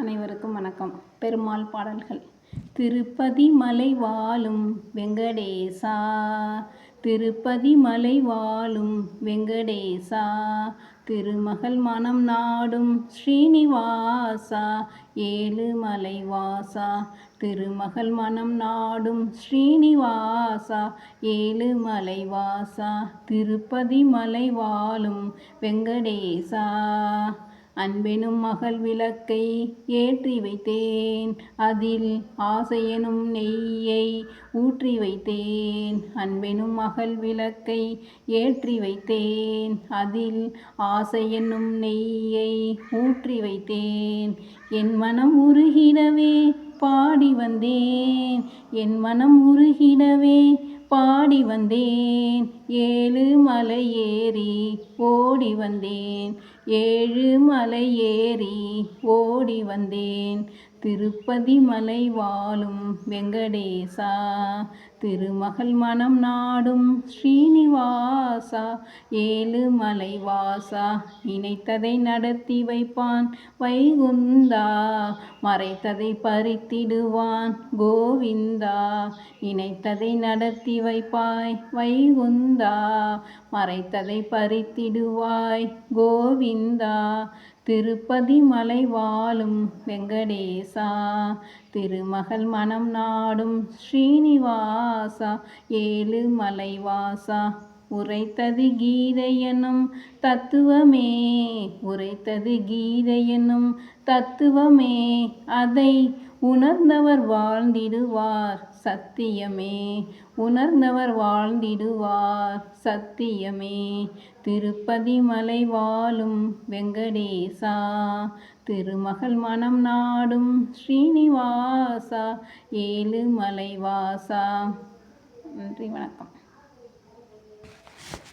அனைவருக்கும் வணக்கம். பெருமாள் பாடல்கள். திருப்பதி மலை வாழும் வெங்கடேசா, திருப்பதி மலை வாழும் வெங்கடேசா, திருமகள் மனம் நாடும் ஸ்ரீனிவாசா, ஏழுமலை வாசா, திருமகள் மனம் நாடும் ஸ்ரீனிவாசா, ஏழுமலை வாசா, திருப்பதி மலை வாழும் வெங்கடேசா. அன்பெனும் மகள் விளக்கை ஏற்றி வைத்தேன், அதில் ஆசையெனும் நெய்யை ஊற்றி வைத்தேன். அன்பெனும் மகள் விளக்கை ஏற்றி வைத்தேன், அதில் ஆசையெனும் நெய்யை ஊற்றி வைத்தேன். என் மனம் உருகிடவே பாடி வந்தேன், என் மனம் உருகிடவே பாடி வந்தேன். ஏழு மலை ஏறி ஓடி வந்தேன், ஏழு மலை ஏறி ஓடி வந்தேன். திருப்பதி மலை வாழும் வெங்கடேசா, திருமகள் மனம் நாடும் ஸ்ரீனிவாசா, ஏழுமலை வாசா, நினைத்ததை நடத்தி வைப்பான் வைகுந்தா, மறைத்ததை பறித்திடுவான் கோவிந்தா. நினைத்ததை நடத்தி வைப்பாய் வைகுந்தா, மறைத்ததை பறித்திடுவாய் கோவிந்தா. திருப்பதி மலை வாழும் வெங்கடேசா, திருமகள் மனம் நாடும் ஸ்ரீனிவாசா, ஏழுமலை வாசா. உரைத்தது கீதை எனும் தத்துவமே, உரைத்தது கீதை எனும் தத்துவமே, அதை உணர்ந்தவர் வாழ்ந்திடுவார் சத்தியமே, உணர்ந்தவர் வாழ்ந்திடுவார் சத்தியமே. திருப்பதி மலை வாழும் வெங்கடேசா, திருமகள் மனம் நாடும் ஸ்ரீனிவாசா, ஏழுமலை வாசா. நன்றி, வணக்கம்.